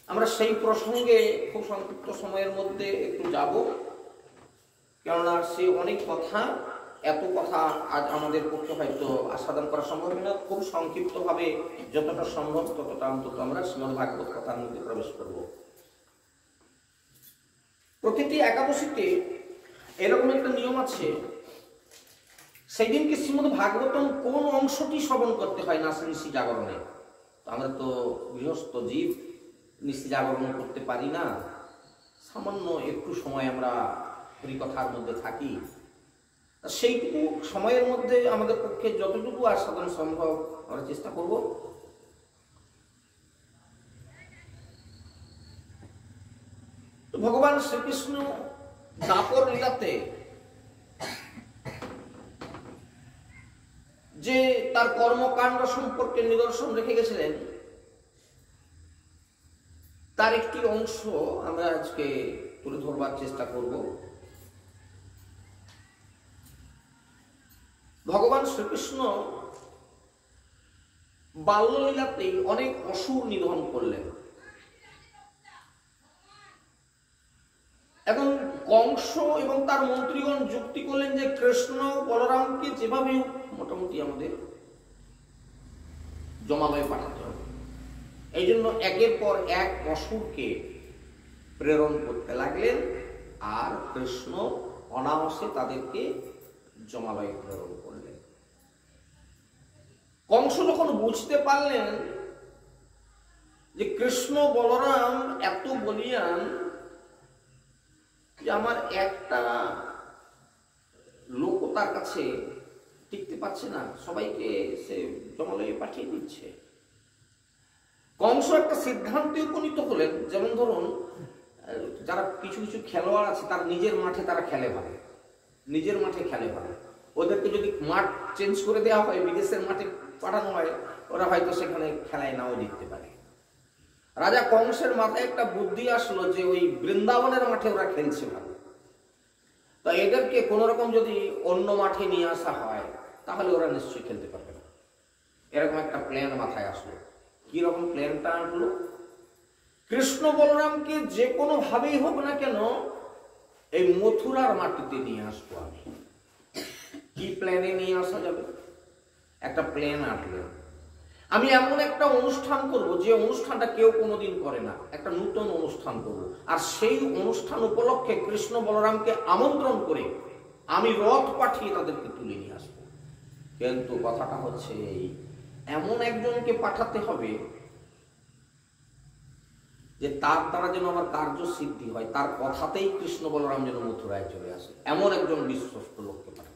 আমরা সেই প্রসঙ্গে খুব সংক্ষিপ্ত সময়ের মধ্যে একটু যাব, কেননা সে অনেক কথা, এত কথা আজ আমাদের পক্ষে হয়তো আস্বাদন করা সম্ভব না। খুব সংক্ষিপ্তভাবে যতটা সম্ভব ততটা অন্তত আমরা শ্রীমদ্ ভাগবত কথার মধ্যে প্রবেশ করব। প্রতিটি একাদশীতে এরকম একটা নিয়ম আছে, সেই দিনকে শ্রীমদ্ ভাগবতম কোন অংশটি শ্রবণ করতে হয় না নিশি জাগরণে। আমরা তো গৃহস্থ জীব, নিশি জাগরণ করতে পারি না, সামান্য একটু সময় আমরা হরিকথার মধ্যে থাকি। সেইটুকু সময়ের মধ্যে আমাদের পক্ষে যতটুকু আস্বাদন সম্ভব আমরা চেষ্টা করব। তো ভগবান শ্রীকৃষ্ণ দাপর লীলাতে যে তার কর্মকাণ্ড সম্পর্কে নিদর্শন রেখে গেছিলেন, তার একটি অংশ আমরা আজকে তুলে ধরবার চেষ্টা করব। ভগবান শ্রীকৃষ্ণ বাল্যলীলাতেই অনেক অসুর নিধন করলেন এবং কংস এবং তার মন্ত্রীগণ যুক্তি করলেন যে কৃষ্ণ বলরামকে যেভাবে মোটামুটি আমাদের জমালয়ে পাঠাতে হবে। এই জন্য একের পর এক অসুরকে প্রেরণ করতে লাগলেন, আর কৃষ্ণ অনায়াসে তাদেরকে জমালয়ে প্রেরণ করলেন। কংস যখন বুঝতে পারলেন যে কৃষ্ণ বলরাম এত বলিয়ান যে আমার একটা লোক তার কাছে টিকতে পারছে না, সবাইকে সে জমালয়ে পাঠিয়ে দিচ্ছে, কংস একটা সিদ্ধান্তে উপনীত হলেন। যেমন ধরুন, যারা কিছু কিছু খেলোয়াড় আছে তার নিজের মাঠে তারা খেলে ভালো, নিজের মাঠে খেলে ভালো, ওদেরকে যদি মাঠ চেঞ্জ করে দেওয়া হয়, বিদেশের মাঠে পাঠানো হয়, ওরা হয়তো সেখানে খেলায় নাও জিততে পারে। রাজা কংসের মাথায় একটা বুদ্ধি আসলো যে ওই বৃন্দাবনের মাঠে ওরা খেলছে ভালো, তো এদেরকে কোন রকম যদি অন্য মাঠে নিয়ে আসা হয় তাহলে ওরা নিশ্চয়ই খেলতে পারবে না। এরকম একটা প্ল্যান মাথায় আসলো। কি রকম প্ল্যানটা আনলো? কৃষ্ণ বলরামকে যে কোনো ভাবেই হোক না কেন এই মথুরার মাটিতে নিয়ে আসবো আমি। কি প্ল্যানে নিয়ে আসা যাবে? একটা প্ল্যান আনলো, আমি এমন একটা অনুষ্ঠান করব যে অনুষ্ঠানটা কেউ কোনোদিন করে না, একটা নতুন অনুষ্ঠান করব, আর সেই অনুষ্ঠান উপলক্ষে কৃষ্ণ বলরামকে আমন্ত্রণ করে আমি রথ পাঠিয়ে তাদেরকে তুলে নিয়ে আসবো। কিন্তু কথাটা হচ্ছে এই, এমন একজনকে পাঠাতে হবে যে তার দ্বারা যেন আমার কার্য সিদ্ধি হয়, তার কথাতেই কৃষ্ণ বলরাম যেন মথুরায় চলে আসে, এমন একজন বিশ্বস্ত লোককে পাঠাতে।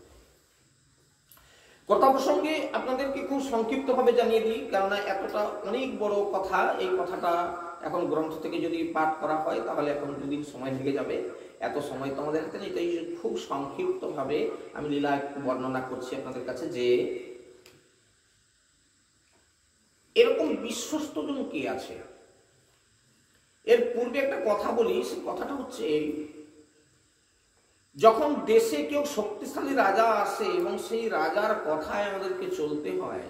কথা প্রসঙ্গে আপনাদেরকে খুব সংক্ষিপ্ত ভাবে জানিয়ে দিই, কেননা এতটা অনেক বড় কথা, এই কথাটা এখন গ্রন্থ থেকে যদি পাঠ করা হয় তাহলে এখন দুদিন সময় লেগে যাবে, এত সময় তো আমাদের হাতে নেই। তাই খুব সংক্ষিপ্ত ভাবে আমি লীলা একটু বর্ণনা করছি আপনাদের কাছে যে এরকম বিশ্বস্ত জন কে আছে। এর পূর্বে একটা কথা বলি, সেই কথাটা হচ্ছে যখন দেশে কেউ শক্তিশালী রাজা আসে এবং সেই রাজার কথায় আমাদেরকে চলতে হয়,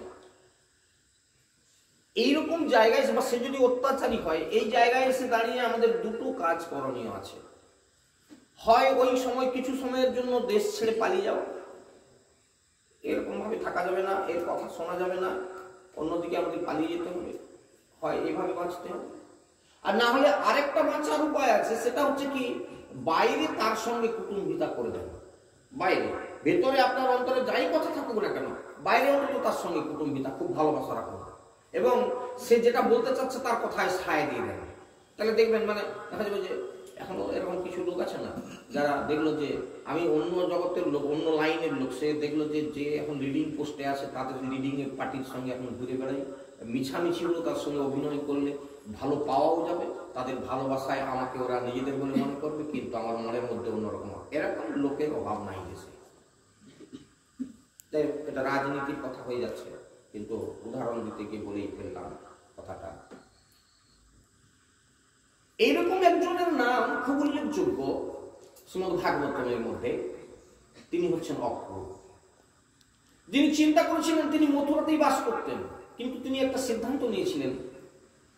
এইরকম জায়গায় বা সে যদি অত্যাচারী হয়, এই জায়গায় এসে দাঁড়িয়ে আমাদের দুটো কাজ করণীয় আছে। হয় ওই সময় কিছু সময়ের জন্য দেশ ছেড়ে পালিয়ে যাও, এরকম ভাবে থাকা যাবে না, এর কথা শোনা যাবে না, অন্যদিকে আমাদের পালিয়ে যেতে হবে, হয় এইভাবে বাঁচতে হবে। আর না হলে আরেকটা বাঁচার উপায় আছে, সেটা হচ্ছে কি, বাইরে তার সঙ্গে কুটুম্বিতা করে দেন। বাইরে, ভেতরে আপনার অন্তরে যাই কথা থাকুক না কেন, বাইরে অন্তত তার সঙ্গে কুটুম্বিতা, খুব ভালোবাসা রাখুন এবং সে যেটা বলতে চাচ্ছে তার কথায় সায় দিয়ে দেন। তাহলে দেখবেন, মানে দেখা যাবে যে এখনো এরকম কিছু লোক আছে না, যারা দেখলো যে আমি অন্য জগতের লোক, অন্য লাইনের লোক, সে দেখলো যে এখন লিডিং পোস্টে আছে, তাদের লিডিং এর পার্টির সঙ্গে এখন ঘুরে বেড়াই, মিছামিছি হলো তার সঙ্গে অভিনয় করলে ভালো পাওয়াও যাবে, তাদের ভালোবাসায় আমাকে ওরা নিজেদের বলে মনে করবে, কিন্তু আমার মনের মধ্যে অন্যরকম। এরকম লোকের অভাব নাই দেশে। তাই এটা রাজনীতির কথা হয়ে যাচ্ছে, কিন্তু উদাহরণ দিতে গিয়ে বলেই ফেললাম কথাটা। এইরকম একজনের নাম খুব উল্লেখযোগ্য শ্রীমদ্ ভাগবতের মধ্যে, তিনি হচ্ছেন অক্রূর। যিনি চিন্তা করেছিলেন তিনি মথুরাতেই বাস করতেন, কিন্তু তিনি একটা সিদ্ধান্ত নিয়েছিলেন,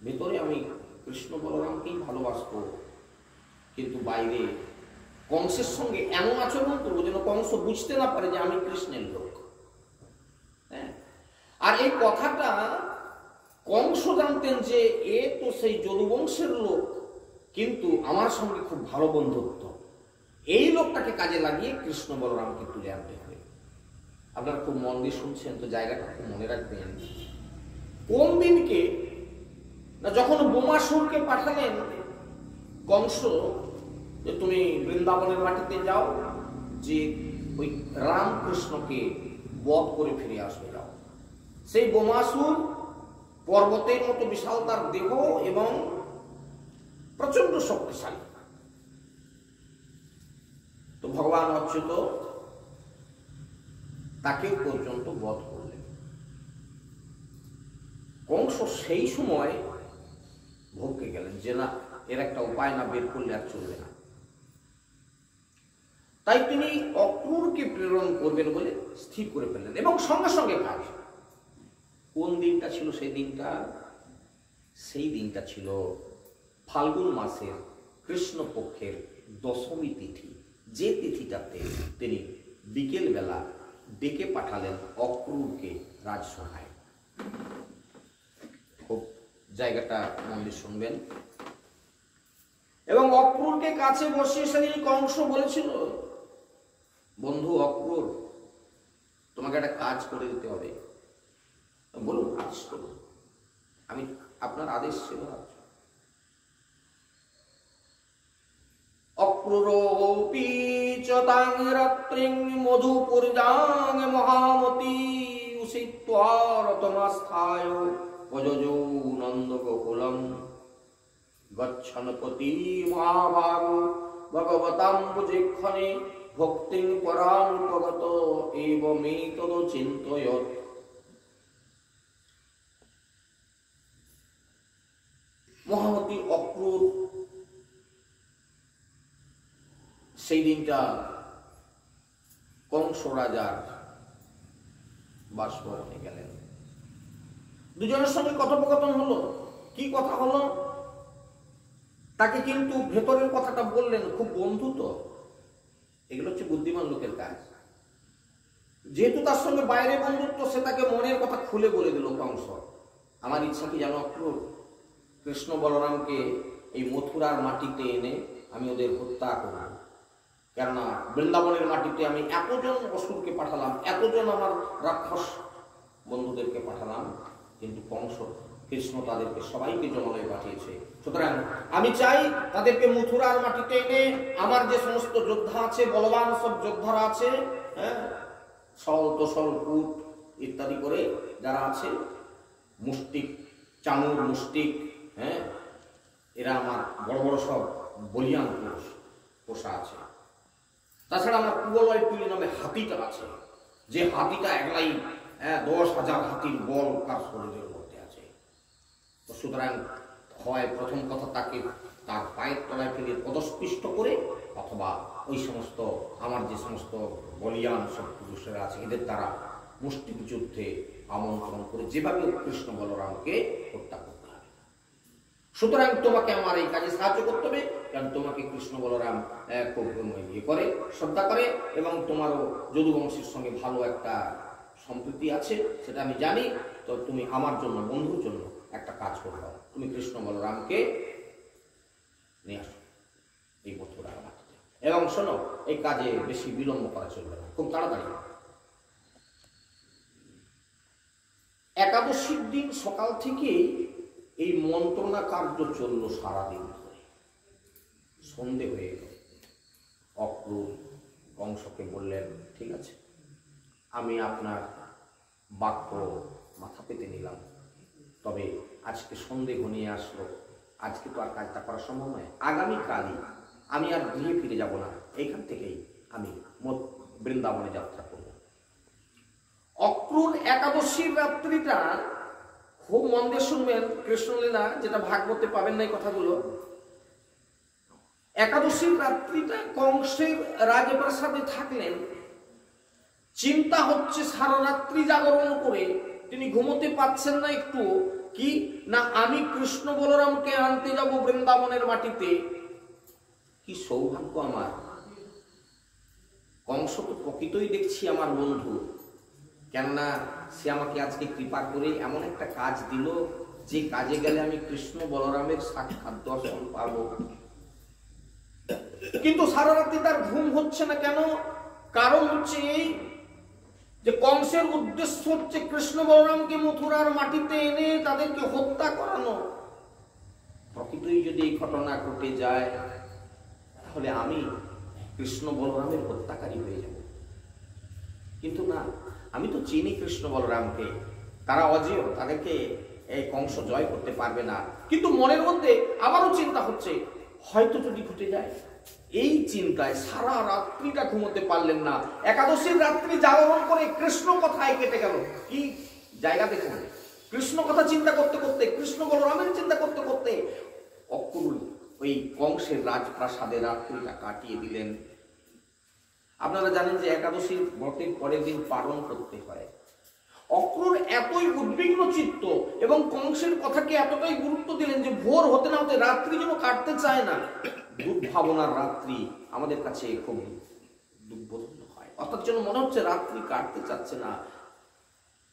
ভেতরে আমি কৃষ্ণ বলরামকেই ভালোবাসবো, কিন্তু বাইরে কংসের সঙ্গে এমন আচরণ করবো যেন কংস বুঝতে না পারে যে আমি কৃষ্ণের লোক। হ্যাঁ, আর এই কথাটা কংস জানতেন যে এ তো সেই যদুবংশের লোক, কিন্তু আমার সঙ্গে খুব ভালো বন্ধুত্ব। এই লোকটাকে কাজে লাগিয়ে কৃষ্ণ বলরামকে তুলে আনতে হবে। আপনারা খুব মন দিয়ে শুনছেন তো, জায়গাটা খুব মনে রাখবেন। কোন দিনকে না, যখন বোমাসুরকে পাঠালেন কংস যে তুমি বৃন্দাবনের মাটিতে যাও, যে ওই রামকৃষ্ণকে বধ করে ফিরে আসবে যাও। সেই বোমাসুর পর্বতের মতো বিশাল তার দেহ এবং প্রচন্ড শক্তিশালী। তো ভগবান অচ্যুত তাকে পর্যন্ত বধ করলেন। কংস সেই সময় ভোগকে গেলেন যে না, এর একটা উপায় না বের করলে আর চলবে না। তাই তিনি অক্রূরকে প্রেরণ করবেন বলে স্থির করে ফেললেন এবং সঙ্গে সঙ্গে কাজ। কোন দিনটা ছিল সেই দিনটা? সেই দিনটা ছিল ফাল্গুন মাসের কৃষ্ণপক্ষের দশমী তিথি, যে তিথিটাতে তিনি বিকেল বেলা ডেকে পাঠালেন অক্রূরকে রাজসভায়। খুব জায়গাটা মন দিয়ে শুনবেন। এবং অক্রূরকে কাছে বসিয়ে সেদিন কংস বলেছিল, বন্ধু অক্রূর, তোমাকে একটা কাজ করে দিতে হবে। বলুন, আদেশ করুন, আমি আপনার আদেশ ছিল। অক্রূরোপি চ তাং রাত্রিং মধুপুরজাং মহামতি উষিত্বা রতমাস্থায় ভজজো নন্দগোকুলম গচ্ছনপতি মহাভাগ ভগবতাম্বুজেক্ষণে ভক্তিং পরামুপগত এবমেতদ চিন্তয়ৎ। মহামতি অক্রূর সেই দিনটা কংস রাজার বাসভবনে গেলেন। দুজনের সঙ্গে কথোপকথন হলো। কি কথা হলো? তাকে কিন্তু ভেতরের কথাটা বললেন, খুব বন্ধু তো। এগুলো হচ্ছে বুদ্ধিমান লোকের কাজ। যেহেতু তার সঙ্গে বাইরে বন্ধুত্ব, সে তাকে মনের কথা খুলে বলে দিল কংস, আমার ইচ্ছা কি জানো অক্রূর? কৃষ্ণ বলরামকে এই মথুরার মাটিতে এনে আমি ওদের হত্যা করব। কেননা বৃন্দাবনের মাটিতে আমি এতজন অসুরকে পাঠালাম, এতজন আমার রাক্ষস বন্ধুদেরকে পাঠালাম, কিন্তু কংস কৃষ্ণ তাদেরকে সবাইকে জমালয়ে পাঠিয়েছে। সুতরাং আমি চাই তাদেরকে মথুরার মাটিতে এনে আমার যে সমস্ত যোদ্ধা আছে, বলবান সব যোদ্ধারা আছে, হ্যাঁ, সল তোসল কুট ইত্যাদি করে যারা আছে, মুষ্টিক চামুর মুষ্টিক, হ্যাঁ, এরা আমার বড় বড় সব বলিয়ান পুরুষ পোষা আছে। তাছাড়া আমার কুবলয় পীর নামে হাতিটা আছে, যে হাতিটা একলাই 10,000 হাতির বল তার শরীরের মধ্যে আছে। তো সুতরাং হয় প্রথম কথা তাকে তার পায়ের তলায় ফেলে পদস্পৃষ্ট করে, অথবা ওই সমস্ত আমার যে সমস্ত বলিয়ান সব পুরুষেরা আছে এদের দ্বারা মুষ্টিক যুদ্ধে আমন্ত্রণ করে যেভাবে কৃষ্ণ বলরামকে হত্যা করতে হবে। সুতরাং তোমাকে আমার এই কাজে সাহায্য করতে হবে, কারণ তোমাকে কৃষ্ণ বলরাম খুব ইয়ে করে, শ্রদ্ধা করে, এবং তোমারও যদুবংশের সঙ্গে ভালো একটা সম্প্রীতি আছে, সেটা আমি জানি। তো তুমি আমার জন্য, বন্ধুর জন্য একটা কাজ করবে, তুমি কৃষ্ণ বলরামকে নিয়ে আসো এই মথুরার মাটিতে। এবং শোনো, এই কাজে বেশি বিলম্ব করা চলবে না, খুব তাড়াতাড়ি। একাদশীর দিন সকাল থেকেই এই মন্ত্রণা কার্য চলল সারাদিন ধরে। সন্ধে হয়ে গেল। অক্রূর কংসকে বললেন, ঠিক আছে, আমি আপনার বাক্য মাথা পেতে নিলাম, তবে আজকে সন্ধে ঘনিয়ে আসলো, আজকে তো আর কাজটা করা সম্ভব নয়, আগামীকালই আমি আর গৃহে ফিরে যাব না, এইখান থেকেই আমি বৃন্দাবনে যাত্রা করব। অক্রূর একাদশীর রাত্রিটা খুব মন দিয়ে শুনবেন, কৃষ্ণলীলা যেটা ভাগবতে পাবেন না এই কথাগুলো। একাদশীর রাত্রিটা কংসের রাজপ্রাসাদে থাকলেন, চিন্তা হচ্ছে সারা রাত্রি জাগরণ করে তিনি ঘুমোতে পাচ্ছেন না একটু, কি না আমি কৃষ্ণ বলরামকে আনতে যাব বৃন্দাবনের মাটিতে। কি সৌভাগ্য আমার, কংস তো প্রকৃতই দেখছি আমার বন্ধু, কেননা সে আমাকে আজকে কৃপা করে এমন একটা কাজ দিল যে কাজে গেলে আমি কৃষ্ণ বলরামের সাক্ষাৎ দর্শন পাবো। কিন্তু সারা রাত্রি তার ঘুম হচ্ছে না কেন? কারণ হচ্ছে এই যে কংসের উদ্দেশ্য হচ্ছে কৃষ্ণ বলরামকে মথুরার মাটিতে এনে তাদেরকে হত্যা করানো। প্রকৃতই যদি এই ঘটনা ঘটে যায় তাহলে আমি কৃষ্ণ বলরামের হত্যাকারী হয়ে যাব। কিন্তু না, আমি তো চিনি কৃষ্ণ বলরামকে, তারা অজেয়, তাদেরকে এই কংস জয় করতে পারবে না। কিন্তু মনের মধ্যে আবারও চিন্তা হচ্ছে হয়তো যদি ঘটে যায়। এই চিন্তায় সারা রাত্রিটা ঘুমোতে পারলেন না। একাদশীর রাত্রি জাগরণ করে কৃষ্ণ কথায় কেটে গেল। কি জায়গা দেখুন, কৃষ্ণ কথা চিন্তা করতে করতে, কৃষ্ণ বলরামের চিন্তা করতে করতে অক্রূর ওই কংসের রাজপ্রাসাদে রাত্রিটা কাটিয়ে দিলেন। আপনারা জানেন যে একাদশীর ব্রতের পরের দিন পালন করতে হয়। অক্রূর এতই উদ্বিগ্ন চিত্ত এবং কংসের কথাকে এতটাই গুরুত্ব দিলেন যে ভোর হতে না হতে রাত্রি যেন কাটতে চায় না। দুর্ভাবনার রাত্রি আমাদের কাছে খুব দুর্বোধন হয়, অর্থাৎ যেন মনে হচ্ছে রাত্রি কাটতে চাচ্ছে না।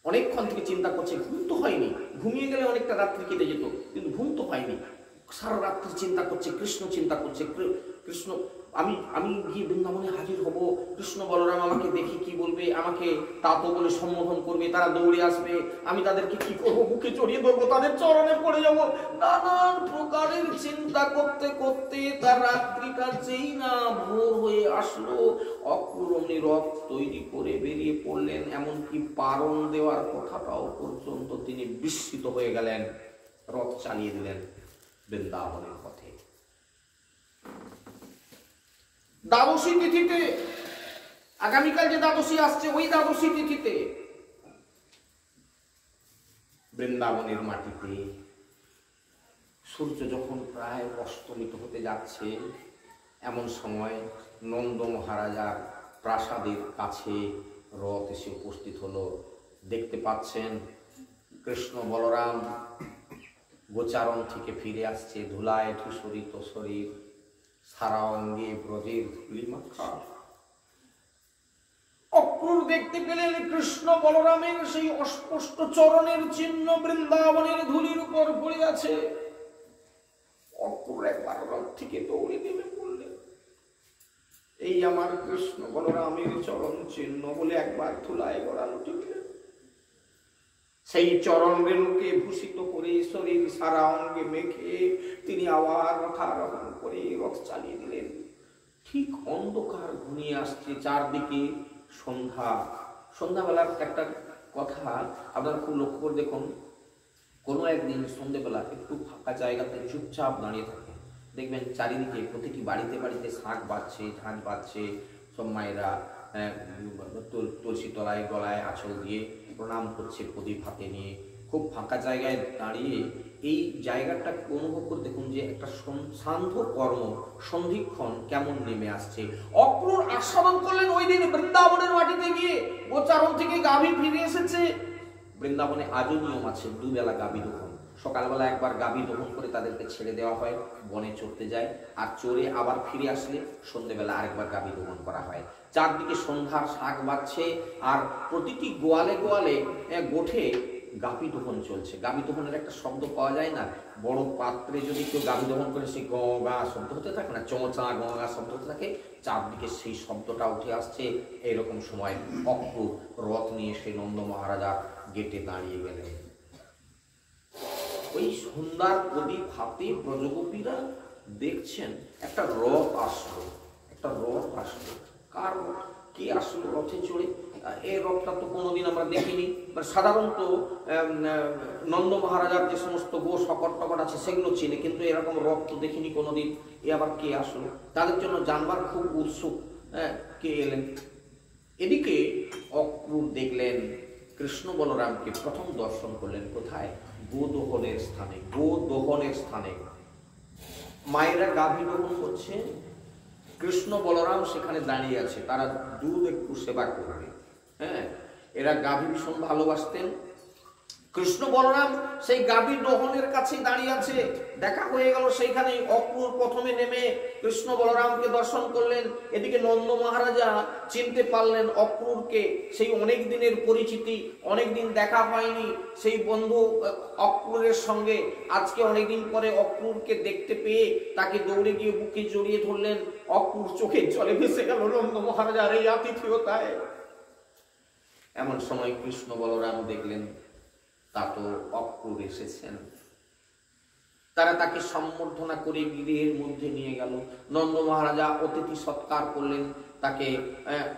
অনেকক্ষণ থেকে চিন্তা করছে, ঘুম তো হয়নি, ঘুমিয়ে গেলে অনেকটা রাত্রি কেটে যেত, কিন্তু ঘুম তো হয়নি। সারা রাত্রি চিন্তা করছে, কৃষ্ণ চিন্তা করছে, কৃষ্ণ আমি গিয়ে বৃন্দাবনে হাজির হব, কৃষ্ণ বলরাম আমাকে দেখে কি বলবে, আমাকে তাতো বলে সম্বোধন করবে, তারা দৌড়ে আসবে, আমি তাদেরকে কি করবো, বুকে জড়িয়ে ধরবো, তাদের চরণে পড়ে যাবো। নানান প্রকারের চিন্তা করতে করতে তার রাত্রিটা যেই না ভোর হয়ে আসলো, অক্রূর রথ তৈরি করে বেরিয়ে পড়লেন। এমনকি পারণ দেওয়ার কথাটাও পর্যন্ত তিনি বিস্মিত হয়ে গেলেন। রথ চালিয়ে দিলেন বৃন্দাবনের পথে। দ্বাদশী তিথিতে, আগামীকাল যে দ্বাদশী আসছে, ওই দ্বাদশী তিথিতে বৃন্দাবনের মাটিতে সূর্য যখন প্রায় অস্তমিত হতে যাচ্ছে, এমন সময় নন্দ মহারাজার প্রাসাদের কাছে রথ এসে উপস্থিত হলো। দেখতে পাচ্ছেন কৃষ্ণ বলরাম গোচারণ থেকে ফিরে আসছে, ধুলায় ধূসরিত শরীর, সারা অঙ্গে ব্রজের ধুলি মাখা। অক্রূর দেখতে পেলেন কৃষ্ণ বলরামের সেই অস্পষ্ট চরণের চিহ্ন বৃন্দাবনের ধুলির উপর পড়ে আছে। অক্রূর একবার রথ থেকে দৌড়ে নেমে পড়লেন। এই আমার কৃষ্ণ বলরামের চরণ চিহ্ন বলে একবার ধুলায় গড়ানো টিকলেন। সেই চরণ রেণুকে ভূষিত করে শরীর সারা অঙ্গে মেখে তিনি আবার রথারোহণ করে রথ চালিয়ে দিলেন। ঠিক অন্ধকার ঘনিয়ে আসছে, চারদিকে সন্ধ্যাবেলার একটা কথা আপনারা খুব লক্ষ্য করে দেখুন। কোনো একদিন সন্ধ্যেবেলা একটু ফাঁকা জায়গাতে চুপচাপ দাঁড়িয়ে থাকে, দেখবেন চারিদিকে প্রতিটি বাড়িতে বাড়িতে শাঁখ বাজছে, ঝাঁঝ বাজছে, সব মায়েরা তুলসী তলায় গলায় আঁচল দিয়ে প্রণাম করছে প্রদীপ হাতে নিয়ে। খুব ফাঁকা জায়গায় দাঁড়িয়ে এই জায়গাটাকে অনুভব করে দেখুন যে একটা সান্ধ্য কর্ম সন্ধিক্ষণ কেমন নেমে আসছে। অক্রূর আস্বাদন করলেন ওই দিন বৃন্দাবনের মাটিতে গিয়ে। গোচারণ থেকে গাভী ফিরে এসেছে। বৃন্দাবনে আজও নিয়ম আছে, দুবেলা গাভী দহন। সকালবেলা একবার গাভী দহন করে তাদেরকে ছেড়ে দেওয়া হয়, বনে চড়তে যায়, আর চড়ে আবার ফিরে আসলে সন্ধ্যেবেলা আরেকবার গাভী দহন করা হয়। চারদিকে সন্ধ্যার শাঁখ বাজছে, আর প্রতিটি গোয়ালে গোয়ালে গোঠে গাভী দহন চলছে। গাভী দহনের একটা শব্দ পাওয়া যায় না? বড় পাত্রে যদি কেউ গাভী দহন করে সেই গ গা শব্দ হতে থাকে না, চমচা গ গা শব্দ হতে থাকে, চারদিকে সেই শব্দটা উঠে আসছে। এইরকম সময় অক্রূর রথ নিয়ে সেই নন্দ মহারাজার গেটে দাঁড়িয়ে গেলেন। ওই সন্ধ্যার প্রদীপ হাতে ব্রজগোপীরা দেখছেন একটা রথ আসলো, একটা রথ আসলো। কার রথ? কে আসলো রথে চড়ে? এই রথটা তো কোনোদিন আমরা দেখিনি। সাধারণত নন্দ মহারাজার যে সমস্ত গো শকট টকট আছে সেগুলো চিনে, কিন্তু এরকম রথ তো দেখিনি কোনোদিন। এ আবার কে আসলো? তাদের জন্য জানবার খুব উৎসুক, কে এলেন। এদিকে অক্রূর দেখলেন কৃষ্ণ বলরামকে প্রথম দর্শন করলেন কোথায়? গোদোহনের স্থানে। গোদোহনের স্থানে মায়েরা গাভী দহন করছে, কৃষ্ণ বলরাম সেখানে দাঁড়িয়ে আছে, তারা দুধ একটু সেবা করবে। হ্যাঁ, এরা গাভী ভীষণ ভালোবাসতেন। কৃষ্ণ বলরাম সেই গাভী দহনের কাছে দাঁড়িয়ে আছে, দেখা হয়ে গেল সেইখানে। অক্রূর প্রথমে নেমে কৃষ্ণ বলরামকে দর্শন করলেন। এদিকে নন্দ মহারাজা চিনতে পারলেন অক্রূরকে, সেই অনেক দিনের পরিচিতি, অনেক দিন দেখা হয়নি সেই বন্ধু অক্রূরের সঙ্গে। আজকে অনেকদিন পরে অক্রূরকে দেখতে পেয়ে তাকে দৌড়ে গিয়ে বুকে জড়িয়ে ধরলেন। অক্রূর চোখের জলে ভেসে গেল নন্দ মহারাজার এই আতিথেয়তায়। এমন সময় কৃষ্ণ বলরাম দেখলেন তা তো অক্রূর এসেছেন। তারা তাকে সম্বর্ধনা করে গৃহের মধ্যে নিয়ে গেল। নন্দ মহারাজা অতিথি সৎকার করলেন, তাকে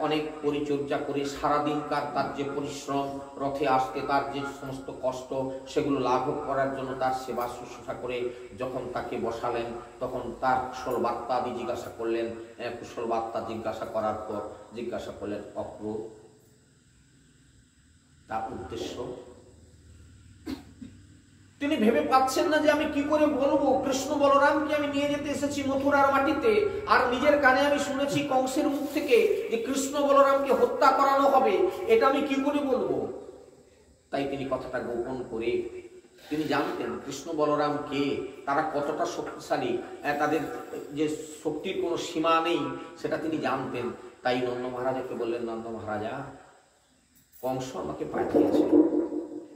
অনেক পরিচর্যা করে সারাদিনকার তার যে পরিশ্রম, রথে আসতে তার যে সমস্ত কষ্ট, সেগুলো লাঘব করার জন্য তার সেবা শুশ্রূষা করে যখন তাকে বসালেন, তখন তার কুশল বার্তা আদি জিজ্ঞাসা করলেন। কুশল বার্তা জিজ্ঞাসা করার পর জিজ্ঞাসা করলেন অক্রূর তার উদ্দেশ্য। তিনি ভেবে পাচ্ছেন না যে আমি কি করে বলবো। কৃষ্ণ বলরামকে আমি নিয়ে যেতে এসেছি মথুরার মাটিতে, আর নিজের কানে আমি শুনেছি কংসের মুখ থেকে যে কৃষ্ণ বলরামকে হত্যা করানো হবে, এটা আমি কি করে বলবো। তাই তিনি কথাটা গোপন করে, তিনি জানতেন কৃষ্ণ বলরাম কে, তারা কতটা শক্তিশালী, তাদের যে শক্তির কোনো সীমা নেই সেটা তিনি জানতেন। তাই নন্দ মহারাজাকে বললেন, নন্দ মহারাজা, কংস আমাকে পাঠিয়েছে।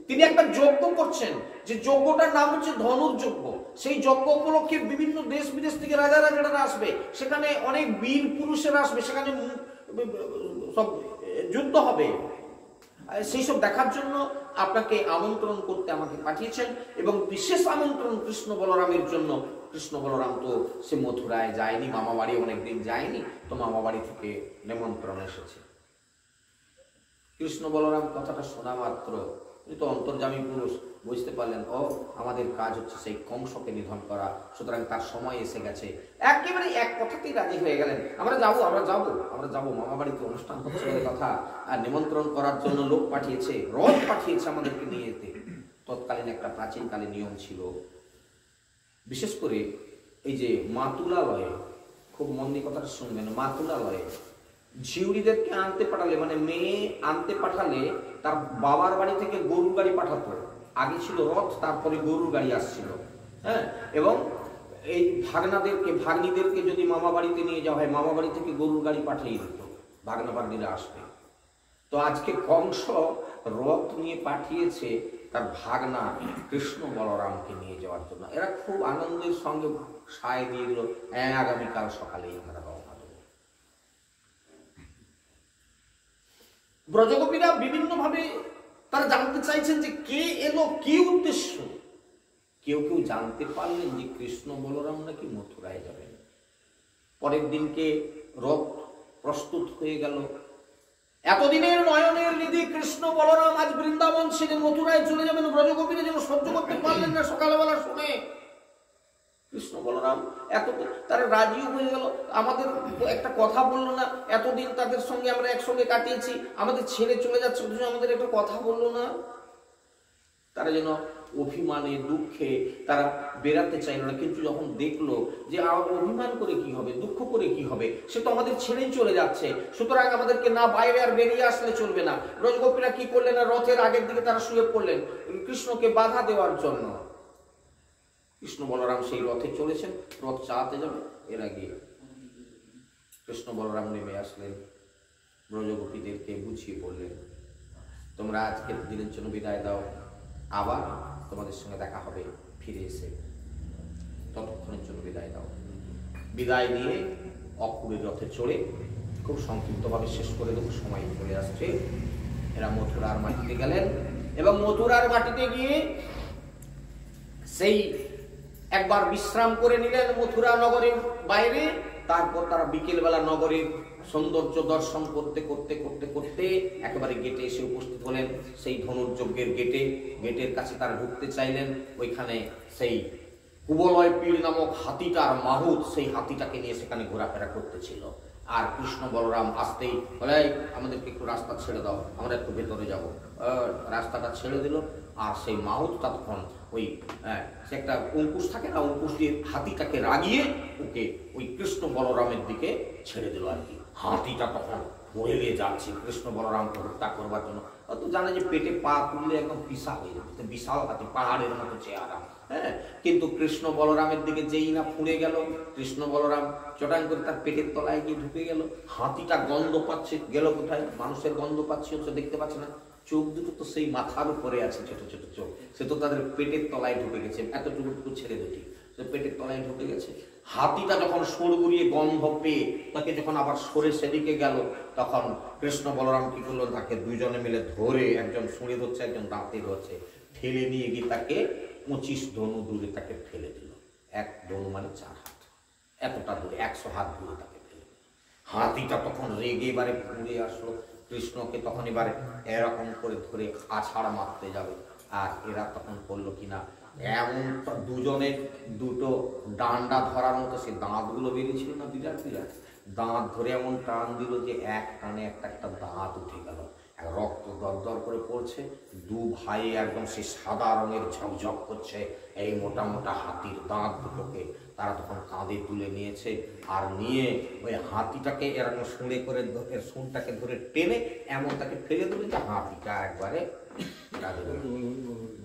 তিনি একটা যজ্ঞ করছেন, যে যজ্ঞটার নাম হচ্ছে ধনুর্যজ্ঞ। সেই যজ্ঞ উপলক্ষে বিভিন্ন দেশ বিদেশ থেকে রাজা রাজারা আসবে, সেখানে অনেক বীর পুরুষেরা আসবে, সেখানে সব যুদ্ধ হবে। সেই সব দেখার জন্য আপনাকে আমন্ত্রণ করতে আমাকে পাঠিয়েছেন, এবং বিশেষ আমন্ত্রণ কৃষ্ণ বলরামের জন্য। কৃষ্ণ বলরাম তো সে মথুরায় যায়নি, মামা বাড়ি অনেকদিন যায়নি, তো মামা বাড়ি থেকে নিমন্ত্রণ এসেছে। কৃষ্ণ বলরাম কথাটা শোনা মাত্র, তিনি তো অন্তর্যামী পুরুষ, বুঝতে পারলেন ও আমাদের কাজ হচ্ছে সেই কংসকে নিধন করা, সুতরাং তার সময় এসে গেছে। একেবারে এক কথাতেই রাজি হয়ে গেলেন, আমরা যাবো মামা বাড়িতে অনুষ্ঠান হচ্ছে বলে কথা, আর নিমন্ত্রণ করার জন্য লোক পাঠিয়েছে, রথ পাঠিয়েছে আমাদেরকে নিয়ে যেতে। তৎকালীন একটা প্রাচীনকালে নিয়ম ছিল, বিশেষ করে এই যে মাতুলালয়ে, খুব মন দিয়ে কথাটা শুনবেন, মাতুলালয়ে ঝিউড়িদেরকে আনতে পাঠালে, মানে মেয়ে আনতে পাঠালে তার বাবার বাড়ি থেকে গরুর গাড়ি পাঠাতো। আগে ছিল রথ, তারপরে গরুর গাড়ি আসছিল। হ্যাঁ, এবং এই ভাগ্নিদেরকে যদি মামা বাড়িতে নিয়ে যাওয়া হয়, মামা বাড়ি থেকে গরুর গাড়ি পাঠিয়ে দিত, ভাগ্না ভাগ্নিরা আসবে। তো আজকে কংস রথ নিয়ে পাঠিয়েছে তার ভাগনা কৃষ্ণ বলরামকে নিয়ে যাওয়ার জন্য। এরা খুব আনন্দের সঙ্গে সায় দিয়ে দিল, আগামীকাল সকালেই আমরা রওনা দেব। ব্রজগোপীরা বিভিন্ন ভাবে তারা জানতে চাইছেন যে কে এলো, কি উদ্দেশ্য। কেউ কেউ জানতে পারলেন যে কৃষ্ণ বলরাম নাকি মথুরায় যাবেন। পরের দিনকে রথ প্রস্তুত হয়ে গেল। এতদিনের নয়নের নিধি কৃষ্ণ বলরাম আজ বৃন্দাবন ছেড়ে মথুরায় চলে যাবেন। ব্রজগোপীরা যেন সহ্য করতে পারলেন না সকালবেলা শুনে। কৃষ্ণ বলরাম তারা রাজিও হয়ে গেল। আমাদের একটা কথা বললো না, এতদিন তাদের সঙ্গে আমরা একসঙ্গে কাটিয়েছি, আমাদের ছেড়ে চলে যাচ্ছে, অথচ আমাদের একটা কথা বললো না। তারা যেন অভিমানে দুঃখে তারা বেরাতে চাইল না। কিন্তু যখন দেখলো যে অভিমান করে কি হবে, দুঃখ করে কি হবে, সে তো আমাদের ছেড়েই চলে যাচ্ছে, সুতরাং আমাদেরকে না বাইরে আর বেরিয়ে আসলে চলবে না। ব্রজগোপীরা কি করলেন, রথের আগের দিকে তারা শুয়ে পড়লেন কৃষ্ণকে বাধা দেওয়ার জন্য। কৃষ্ণ বলরাম সেই রথে চলেছেন, রথ চালাতে যাবে, এর আগে কৃষ্ণ বলরাম নেমে আসলেন, ব্রজগোপীদেরকে বুঝিয়ে বললেন, তোমরা আজকের দিনের জন্য বিদায় দাও, আবার তোমাদের সঙ্গে দেখা হবে ফিরে এসে, ততক্ষণের জন্য বিদায় দাও। বিদায় নিয়ে অক্রূরের রথে চড়ে, খুব সংক্ষিপ্তভাবে শেষ করে দেবো, সময় চলে আসছে, এরা মথুরার মাটিতে গেলেন। এবং মথুরার মাটিতে গিয়ে সেই একবার বিশ্রাম করে নিলেন মথুরা নগরের বাইরে। তারপর তারা বিকেলবেলা নগরের সৌন্দর্য দর্শন করতে করতে করতে করতে একেবারে গেটে এসে উপস্থিত হলেন, সেই ধনুর্যজ্ঞের গেটে। গেটের কাছে তারা ঢুকতে চাইলেন, ওইখানে সেই কুবলয় পীর নামক হাতিটার মাহুত, সেই হাতিটাকে নিয়ে সেখানে ঘোরাফেরা করতেছিল। আর কৃষ্ণ বলরাম আসতেই বলে, আমাদেরকে একটু রাস্তা ছেড়ে দাও, আমরা একটু ভেতরে যাব। রাস্তাটা ছেড়ে দিল, আর সেই মাহুতটা তখন ওই সে একটা অঙ্কুশ থাকে না, অঙ্কুশ দিয়ে হাতিটাকে রাগিয়ে ওকে ওই কৃষ্ণ বলরামের দিকে ছেড়ে দিল আর কি। হাতিটা তখন বয়ে যাচ্ছে কৃষ্ণ বলরামকে হত্যা করবার জন্য। অত জানে যে পেটে পা তুললে একদম পিসা হয়ে যাবে, বিশাল হাতি, পাহাড়ের মতো চেহারা। হ্যাঁ, কিন্তু কৃষ্ণ বলরামের দিকে যেই না ফুঁড়ে গেল, কৃষ্ণ বলরাম চটাং করে তার পেটের তলায় গিয়ে ঢুকে গেল। হাতিটা গন্ধ পাচ্ছে, গেল কোথায়? মানুষের গন্ধ পাচ্ছে, হচ্ছে দেখতে পাচ্ছে না। চোখ দুটো তো সেই মাথার উপরে আছে, ছোট ছোট চোখ, সে তো তাদের পেটের তলায় ঢুকে গেছে, এতটুকু ছেড়ে দুটি পেটের তলায় ঢুকে গেছে। হাতিটা যখন সুর গুড়িয়ে গন্ধ পেয়ে তাকে যখন আবার সরে সেদিকে গেল, তখন কৃষ্ণ বলরাম কি করলো, তাকে দুইজনে মিলে ধরে, একজন সুরে ধরছে, একজন দাঁতে ধরছে, ঠেলে নিয়ে গিয়ে তাকে 25 ধনু দূরে তাকে ফেলে দিল। 1 ধনু মানে 4 হাত, এতটা দূরে, 100 হাত দূরে তাকে ফেলে দিল। হাতিটা তখন রেগে এবারে ঘুরে আসলো কৃষ্ণকে, তখন এবারে এরকম করে ধরে আছাড় মারতে যাবে। আর এরা তখন করলো কিনা, এমন দুজনের দুটো ডান্ডা ধরার মতো সে দাঁতগুলো বেরিয়েছিল না, বিরাট বিরাট দাঁত ধরে এমন টান দিল যে এক টানে একটা একটা দাঁত উঠে গেল, রক্ত দরদর করে পড়ছে। দু ভাই একদম সে সাদা রঙের ঝকঝক করছে এই মোটা মোটা হাতির দাঁত দুটোকে তারা তখন কাঁধে তুলে নিয়েছে। আর নিয়ে ওই হাতিটাকে এরকম শুঁড়ে করে, এর শুঁড়টাকে ধরে টেনে এমন তাকে ফেলে দিল যে হাতিটা একবারে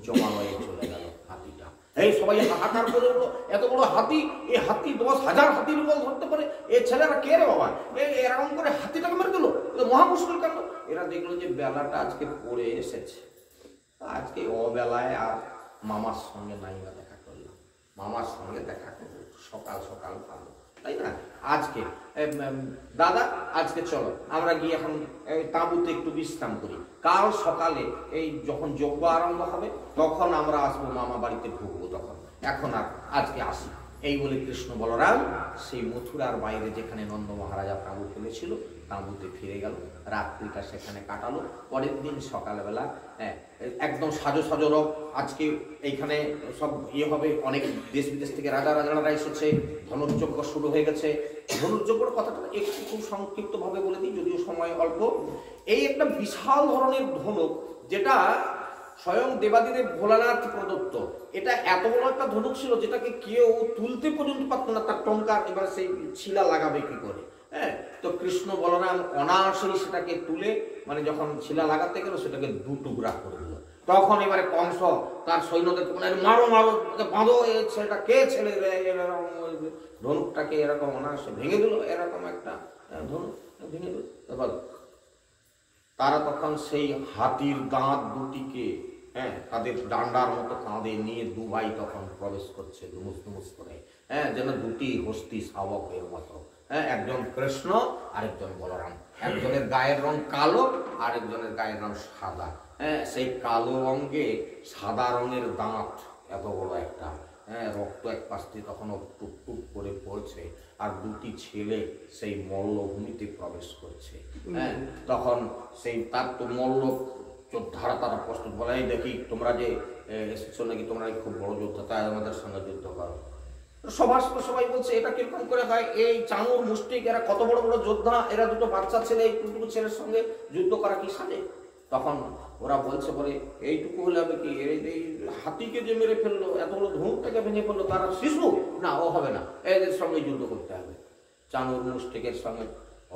জমালয়ে চলে গেল। হাতিটা এই সবাই হাহাকার করে উঠলো, এত বড় হাতি, এই হাতি 10,000 হাতির বল ধরতে পারে, এই ছেলেরা কে রে বাবা, এরকম করে হাতিটাকে মেরে দিল, মহা মুশকিল কাণ্ড। এরা দেখলো যে বেলাটা আজকে পড়ে এসেছে, আজকে অবেলায় আর মামার সঙ্গে নাইবা দেখা করলাম, মামার সঙ্গে দেখা করবো সকাল সকাল, ভালো তাই না? আজকে দাদা আজকে চলো আমরা গিয়ে এখন তাঁবুতে একটু বিশ্রাম করি, কাল সকালে এই যখন যজ্ঞ আরম্ভ হবে তখন আমরা আসবো, মামা বাড়িতে ঢুকবো তখন, এখন আর আজকে আসি। এই বলে কৃষ্ণ বলরাম সেই মথুরার বাইরে যেখানে নন্দ মহারাজা তাঁবু ফেলেছিল তাঁবুতে ফিরে গেল, রাত্রিটা সেখানে কাটালো। পরের দিন সকালবেলা একদম সাজো সাজো রব, আজকে এইখানে সব হবে, অনেক দেশ বিদেশ থেকে রাজারা এসেছে, ধনুর্যজ্ঞ শুরু হয়ে গেছে। ধনুর্যজ্ঞর কথাটা একটু খুব সংক্ষিপ্তভাবে বলে দিই, যদিও সময় অল্প। এই একটা বিশাল ধরনের ধনুক, যেটা স্বয়ং দেবাদিদেব ভোলানাথ প্রদত্ত। এটা এত বড় একটা ধনুক ছিল যেটাকে কেউ তুলতে পর্যন্ত পারত না, তার টঙ্কার এবার সেই শিলা লাগাবে কি করে। হ্যাঁ, তো কৃষ্ণ বলরাম অনায়াসেই সেটাকে তুলে, মানে যখন শিলা লাগাতে গেল সেটাকে 2 টুকরা করে দিল। তখন এবারে কংস তার সৈন্যদেরকে বলে, মারো মারো, বাঁধো, ছেলেটা কে ছেলে, ধনুকটাকে এরকম অনায়াসে ভেঙে দিল, এরকম একটা ধনুক ভেঙে দিল। তারা তখন সেই হাতির দাঁত দুটিকে তাদের ডান্ডার মতো কাঁধে নিয়ে 2 ভাই তখন প্রবেশ করছে দুমুস দুমুস করে, যেন 2টি হস্তি শাবকের মতো। একজন কৃষ্ণ আরেকজন বলরাম, একজনের গায়ের রং কালো আরেকজনের গায়ের রং সাদা। সেই কালো রঙে সাদা রঙের দাঁত, এত বড় একটা, রক্ত এক পাশ দিয়ে তখনও টুক টুক করে পড়ছে। আর 2টি ছেলে সেই মল্লভূমিতে প্রবেশ করছে। তখন সেই তার তো মল্ল যোদ্ধারা তারা প্রস্তুত, বলে দেখি তোমরা যে এসেছো নাকি, তোমরা খুব বড় যোদ্ধা, তাই আমাদের সঙ্গে যুদ্ধ করো। সবাই বলছে এটা কিরকম করে হয়, এই চানুর মুষ্টিক এরা কত বড় বড় যোদ্ধা, এরা 2টো বাচ্চা ছেলে এইটুকু ছেলের সঙ্গে যুদ্ধ করা কি সাজে? তখন ওরা বলছে, বলে এইটুকু হলে হবে কি, এই হাতিকে যে মেরে ফেললো, এত বড় ধনুকটাকে ভেঙে ফেললো, তারা শিশু না, ও হবে না, এদের সঙ্গে যুদ্ধ করতে হবে। চানুর মুষ্টিকের সঙ্গে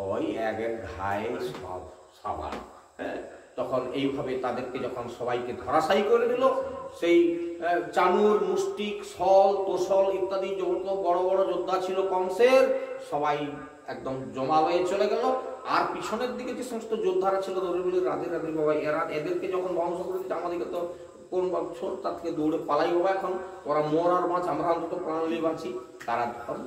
ওই এক ঘায়ে সব সাবান। তখন এইভাবে তাদেরকে যখন সবাইকে ধরাশায়ী করে দিল, সেই চানুর মুষ্টিক সল তোসল ইত্যাদি যত বড় বড় যোদ্ধা ছিল কংসের, সবাই একদম জমালয়ে চলে গেল। আর পিছনের দিকে যে সমস্ত যোদ্ধারা ছিল রাধে রাধে বাবা, এদেরকে যখন ধ্বংস করে দিচ্ছে, আমাদেরকে তো কোন ছোট তার থেকে দৌড়ে পালাই বাবা, এখন ওরা মোর আর মাছ, আমরা অন্তত প্রাণী বাঁচি। তারা তখন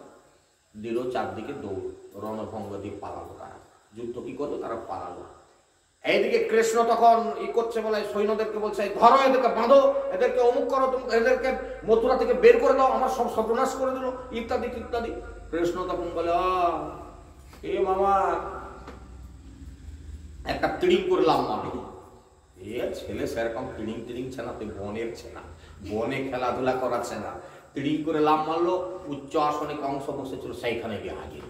দিল চারদিকে দৌড়, রণভঙ্গ দিয়ে পালালো। তারা যুদ্ধ কি করলো, তারা পালালো। এইদিকে কৃষ্ণ তখন করছে, বলে সৈন্যদেরকে বলছে, ধরো এদেরকে, বাঁধো এদেরকে, অমুক করো, এদেরকে মথুরা থেকে বের করে দাও, আমার সব সর্বনাশ করে দিল, ইত্যাদি ইত্যাদি। কৃষ্ণ তখন বলে, এ মামা একটা তিড়িং করলাম, আমি এ ছেলে সেরকম তিড়িং ছেনা, তুই বনের ছেনা, বনে খেলাধুলা করাচ্ছে না, তিড়িং করে লাভ মারলো। উচ্চ আসনে কংস বসেছিল, সেইখানে গিয়ে হাজির।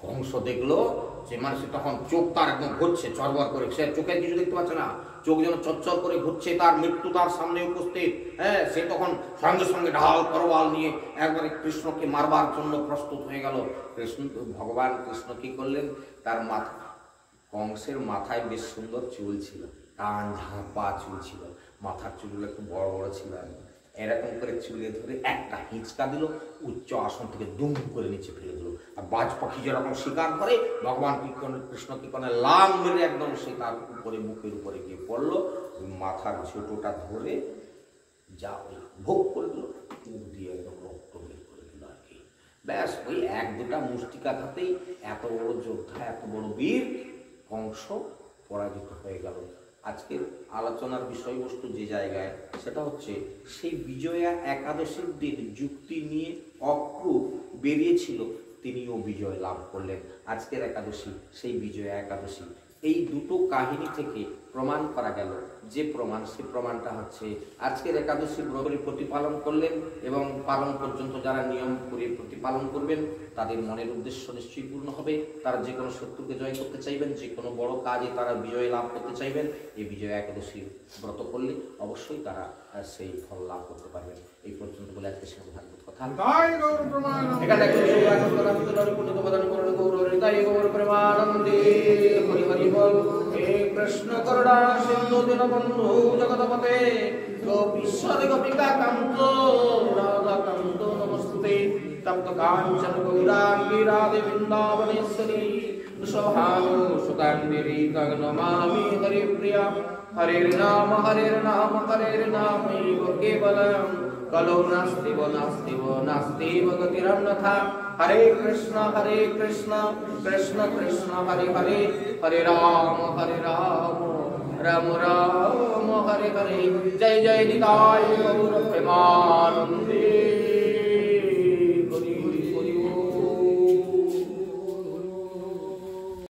কংস দেখলো যে মানুষ তখন চোখ তার একদম ঘুরছে চরবর করে, সে চোখে কিছু দেখতে পাচ্ছে না, চোখ যেন চচ্চর করে ঘুরছে, তার মৃত্যু তার সামনে উপস্থিত। সে তখন সঙ্গে সঙ্গে ঢাল তরোয়াল নিয়ে একবারে কৃষ্ণকে মারবার জন্য প্রস্তুত হয়ে গেল। ভগবান কৃষ্ণ কি করলেন, তার মাথা কংসের মাথায় বেশ সুন্দর চুল ছিল, টান ঝাঁপা চুল ছিল, মাথার চুলগুলো একটু বড় বড় ছিল। এরকম করে চুলে ধরে একটা হিঁচকা দিল, উচ্চ আসন থেকে দুম করে নিচে ফেলে দিল। আর বাজ পাখি যেরকম শিকার করে, ভগবান কৃষ্ণ কি করে লাং মেরে একদম সে তার উপরে মুখের উপরে গিয়ে পড়লো, ওই মাথার ছোটোটা ধরে যা ওই ভোগ করে দিল, দিয়ে একদম রক্ত বের করে দিল আর কি। ব্যাস ওই এক দুটা মুষ্টিকাঘাতেই এত বড় যোদ্ধা, এত বড় বীর কংস পরাজিত হয়ে গেল। আজকের আলোচনার বিষয়বস্তু যে জায়গায়, সেটা হচ্ছে সেই বিজয়া একাদশীর দিন যুক্তি নিয়ে অক্রূর বেরিয়েছিল, তিনিও বিজয় লাভ করলেন। আজকের একাদশী সেই বিজয়া একাদশী। এই দুটো কাহিনী থেকে প্রমাণ করা গেল যে প্রমাণ, সে প্রমাণটা হচ্ছে আজকের একাদশী ব্রতটি প্রতিপালন করলেন এবং পালন পর্যন্ত যারা নিয়ম করে প্রতিপালন করবেন তাদের মনের উদ্দেশ্য নিশ্চয়ই পূর্ণ হবে। তারা যে কোনো শত্রুকে জয় করতে চাইবেন, যে কোনো বড় কাজে তারা বিজয় লাভ করতে চাইবেন, এই বিজয় একাদশী ব্রত করলে অবশ্যই তারা সেই ফল লাভ করতে পারবেন। এই পর্যন্ত বলে আজকে সে ভাগবত কথা এখানে কৃষ্ণ করুণা সিন্ধু দীনবন্ধু জগৎপতে গোপীশ্বর গোপিকা কান্ত রাধা কান্ত নমস্তুতে তপ্ত কাঞ্চন গৌরাঙ্গী রাধে বৃন্দাবনেশ্বরী সহানু সুকান্তিরি নমামি হরিপ্রিয়া হরের নাম হরের নাম হরের নামৈব কেবলম কলো নাস্তিব নাস্তিব নাস্তিব গতিরন্যথা। হরে কৃষ্ণ কৃষ্ণ কৃষ্ণ হরে হরে, হরে রাম রাম রাম হরে হরে। জয় জয় নিতাই গৌর প্রেমানন্দে।